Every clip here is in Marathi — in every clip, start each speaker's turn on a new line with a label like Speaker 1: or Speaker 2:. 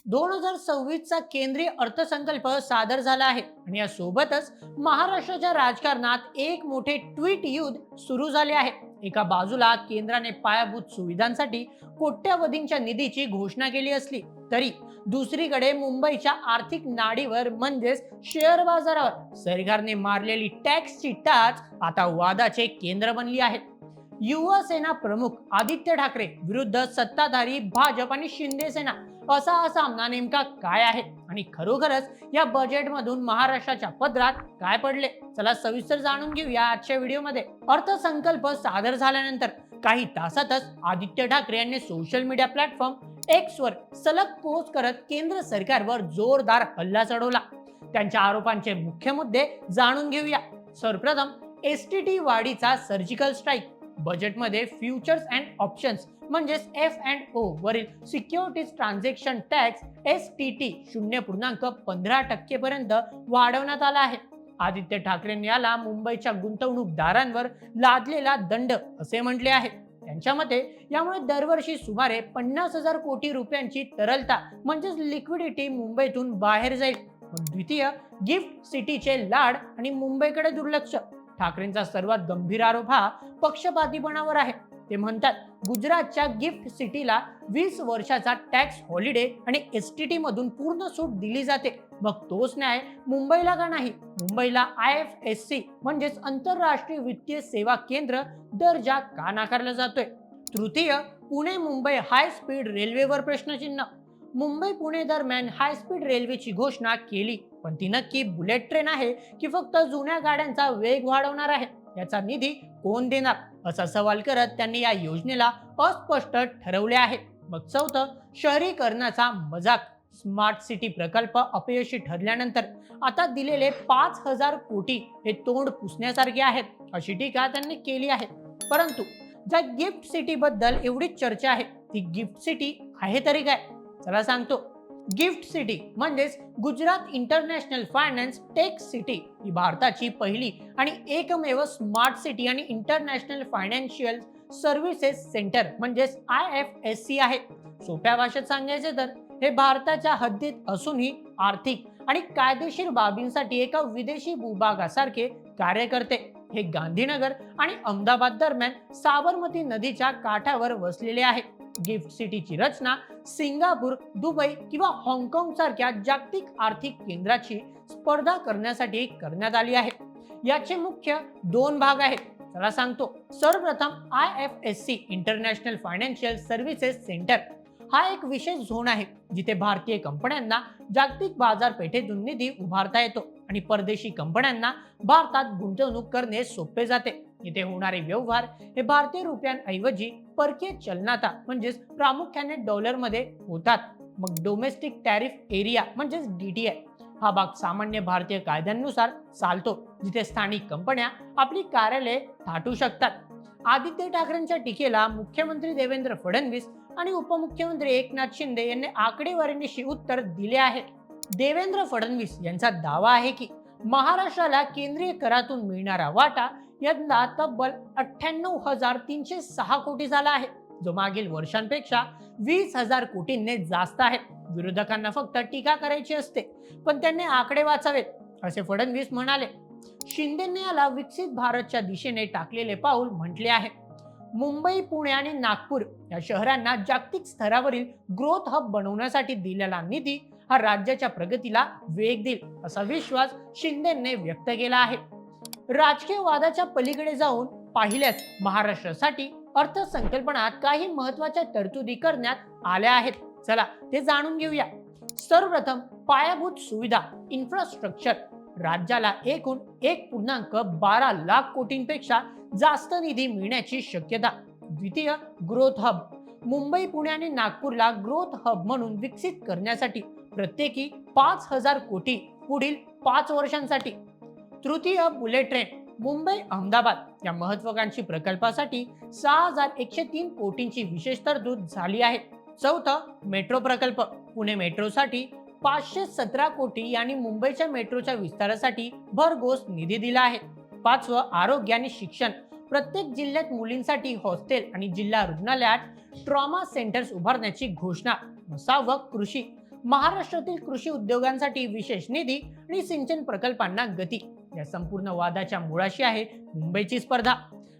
Speaker 1: 2026 चा केंद्रीय अर्थसंकल्प सादर झाला आहे आणि यासोबतच महाराष्ट्राच्या राजकारणात एक मोठे ट्विट युद्ध सुरू झाले आहे। एका बाजूला केंद्राने पायाभूत सुविधांसाठी कोट्यवधींच्या निधीची घोषणा केली असली तरी दुसरीकडे मुंबईच्या आर्थिक नाडीवर म्हणजेच शेअर बाजारावर सरकारने मारलेली टॅक्सची टाच आता वादाचे केंद्र बनली आहे। युवासेना प्रमुख आदित्य ठाकरे विरुद्ध सत्ताधारी भाजप आणि शिंदे सेना असा हा सामना नेमका काय आहे आणि खरोखरच या बजेटमधून महाराष्ट्राच्या पदरात काय पडले, चला सविस्तर जाणून घेऊया आजच्या व्हिडिओमध्ये। अर्थसंकल्प सादर झाल्यानंतर काही तासातच आदित्य ठाकरे यांनी सोशल मीडिया प्लॅटफॉर्म एक्स वर सलग पोस्ट करत केंद्र सरकारवर जोरदार हल्ला चढवला। त्यांच्या आरोपांचे मुख्य मुद्दे जाणून घेऊया। सर्वप्रथम एसटीटी वाढीचा सर्जिकल स्ट्राईक, बजेटमध्ये फ्युचर्स अँड ऑप्शन्स म्हणजेच F&O वरील सिक्युरिटीज ट्रान्झॅक्शन टॅक्स STT 0.15% पर्यंत वाढवण्यात आला आहे। आदित्य ठाकरेंनी याला मुंबईच्या गुंतवणूकदारांवर लादलेला दंड असे म्हटले आहे। त्यांच्या मते यामुळे दरवर्षी सुमारे 50,000 कोटी रुपयांची तरलता म्हणजेच लिक्विडिटी मुंबईतून बाहेर जाईल। द्वितीय, गिफ्ट सिटीचे लाड आणि मुंबईकडे दुर्लक्ष। ठाकरेंचा सर्वात गंभीर आरोप हा पक्षपातीपणावर आहे। ते म्हणतात गुजरातच्या गिफ्ट सिटीला 20 वर्षाचा टॅक्स हॉलिडे आणि STT मधून पूर्ण सूट दिली जाते, मग तोच न्याय मुंबईला का नाही? मुंबईला IFSC म्हणजेच आंतरराष्ट्रीय वित्तीय सेवा केंद्र दर्जा का नाकारला जातोय? तृतीय, पुणे मुंबई हाय स्पीड रेल्वेवर प्रश्नचिन्ह। मुंबई पुणे दरम्यान हाय स्पीड रेल्वेची घोषणा केली, पण ती नक्की बुलेट ट्रेन आहे की फक्त जुन्या गाड्यांचा वेग वाढवणार आहे? याचा निधी कोण देणार असा सवाल करत त्यांनी या योजनेला अस्पष्ट ठरवले आहे। मग चौथं, शहरीकरणाचा मजाक। स्मार्ट सिटी प्रकल्प अपयशी ठरल्यानंतर आता दिलेले 5,000 कोटी हे तोंड पुसण्यासारखे आहेत अशी टीका त्यांनी केली आहे। परंतु ज्या गिफ्ट सिटी बद्दल एवढी चर्चा आहे ती गिफ्ट सिटी आहे तरी काय? चला सांगतो। गिफ्ट सिटी म्हणजेच Gujarat international finance tech city ही भारताची पहिली आणि एकमेव स्मार्ट सिटी आणि इंटरनॅशनल फायनान्शियल सर्व्हिसेस सेंटर म्हणजेच IFSC आहे। सोप्या भाषेत सांगायचे तर हे भारताच्या हद्दीत असूनही आर्थिक आणि कायदेशीर बाबींसाठी एका विदेशी भूभागासारखे कार्य करते। हे गांधीनगर आणि अहमदाबाद दरम्यान साबरमती नदीच्या काठावर वसलेले आहे। गिफ्ट सिटीची रचना सिंगापूर, दुबई किंवा हाँगकाँग सारख्या जागतिक आर्थिक केंद्राची स्पर्धा करण्यासाठी करण्यात आली आहे। याचे मुख्य दोन भाग आहेत, चला सांगतो। सर्वप्रथम IFSC international financial services centre हा एक विशेष झोन आहे जिथे भारतीय कंपन्यांना जागतिक बाजारपेठेतून निधी उभारता येतो आणि परदेशी कंपन्यांना भारतात गुंतवणूक करणे सोपे जाते। इथे होणारे व्यवहार हे भारतीय रुपयांऐवजी परकीय चलनाता म्हणजेच प्रामुख्याने डॉलरमध्ये होतात। मग डोमेस्टिक टॅरिफ एरिया म्हणजेच DTI हा भाग सामान्य भारतीय कायद्यांनुसार चालतो, जिथे स्थानिक कंपन्या आपली कार्यालये थाटू शकतात। आदित्य ठाकरेंच्या टीकेला मुख्यमंत्री देवेंद्र फडणवीस आणि उपमुख्यमंत्री एकनाथ शिंदे यांनी आकडेवारीनिशी उत्तर दिले आहे। देवेंद्र फडणवीस यांचा दावा आहे की महाराष्ट्राला केंद्रीय करातून मिळणारा वाटा यंदा तब्बल 98,306 कोटी झाला आहे, जो मागील वर्षांपेक्षा 20,000 कोटींनी जास्त आहे। विरोधकांना फक्त टीका करायची असते, पण त्यांनी आकडे वाचावेत असे फडणवीस म्हणाले। शिंदेने याला विकसित भारतच्या दिशेने टाकलेले पाऊल म्हटले आहे। मुंबई, पुणे आणि नागपूर या शहरांना जागतिक स्तरावरील ग्रोथ हब बनवण्यासाठी दिलेला निधी हा राज्याच्या प्रगतीला वेग देईल असा विश्वास शिंदेने व्यक्त केला आहे। राजकीय वादाच्या पलीकडे जाऊन पाहिल्यास महाराष्ट्रासाठी अर्थसंकल्पनात काही महत्त्वाच्या तरतुदी करण्यात आल्या आहेत, चला ते जाणून घेऊया। सर्वप्रथम पायाभूत सुविधा इन्फ्रास्ट्रक्चर, राज्याला एकूण 1.12 लाख कोटींपेक्षा जास्त निधी मिळण्याची शक्यता। द्वितीय, ग्रोथ हब, मुंबई, पुणे आणि नागपूरला ग्रोथ हब म्हणून विकसित करण्यासाठी प्रत्येकी 5,000 कोटी पुढील 5 वर्षांसाठी। तृतीय, बुलेट ट्रेन, मुंबई अहमदाबाद या महत्त्वाकांक्षी प्रकल्पासाठी 6,103 कोटींची विशेष तरतूद झाली आहे। चौथा, मेट्रो प्रकल्प, पुणे मेट्रोसाठी 517 कोटी आणि मुंबईच्या मेट्रोच्या विस्तारासाठी भरघोस निधी दिला आहे। पाचवं, आरोग्य आणि शिक्षण, प्रत्येक जिल्ह्यात मुलींसाठी हॉस्टेल आणि जिल्हा रुग्णालयात ट्रॉमा सेंटर्स उभारण्याची घोषणा। सहावं, कृषी, महाराष्ट्रातील कृषी उद्योगांसाठी विशेष निधी आणि सिंचन प्रकल्पांना गती. या संपूर्ण वादाच्या मुळाशी आहे मुंबईची स्पर्धा.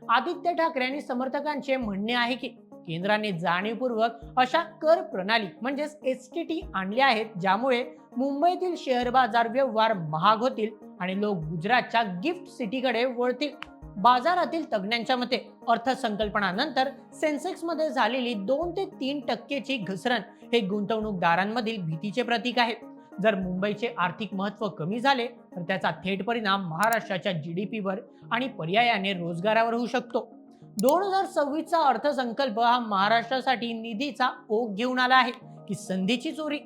Speaker 1: आदित्य ठाकरे आणि समर्थकांचे म्हणणे आहे की केंद्राने जाणीवपूर्वक अशा कर प्रणाली म्हणजेच एसटीटी आणल्या आहेत ज्यामुळे मुंबईतील शेअर बाजार व्यवहार महाग होतील आणि लोक गुजरातच्या गिफ्ट सिटीकडे वळतील. बाजारातील तज्ञांच्या मते अर्थसंकल्पनानंतर सेन्सेक्स मध्ये झालेली 2 ते 3% घसरण हे गुंतवणूकदारांमधील भीतीचे प्रतीक आहे. जर मुंबईचे आर्थिक महत्त्व कमी झाले तर त्याचा थेट परिणाम महाराष्ट्राच्या GDP वर आणि पर्यायाने रोजगारावर होऊ शकतो. 2026चा अर्थसंकल्प हा महाराष्ट्रासाठी निधीचा ओघ घेऊन आला आहे की संधीची चोरी?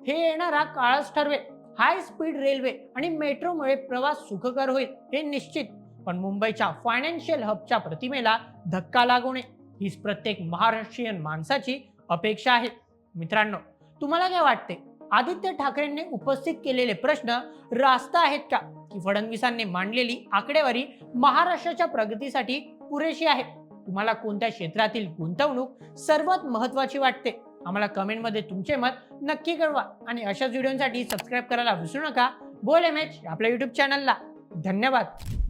Speaker 1: हे येणारा काळच ठरवेल. हाय स्पीड रेल्वे आणि मेट्रोमुळे प्रवास सुखकर होईल हे निश्चित, पण मुंबईच्या फायनान्शियल हबच्या प्रतिमेला धक्का लागू नये हीच प्रत्येक महाराष्ट्रीयन माणसाची अपेक्षा आहे. मित्रांनो, तुम्हाला काय वाटते? आदित्य ठाकरेंनी उपस्थित केलेले प्रश्न रास्त आहेत का, की फडणवीसांनी मांडलेली आकडेवारी महाराष्ट्राच्या प्रगतीसाठी पुरेशी आहे? तुम्हाला कोणत्या क्षेत्रातील गुंतवणूक सर्वात महत्त्वाची वाटते? आम्हाला कमेंटमध्ये तुमचे मत नक्की कळवा आणि अशाच व्हिडिओसाठी सबस्क्राईब करायला विसरू नका. बोल MH आपल्या YouTube चॅनलला. धन्यवाद.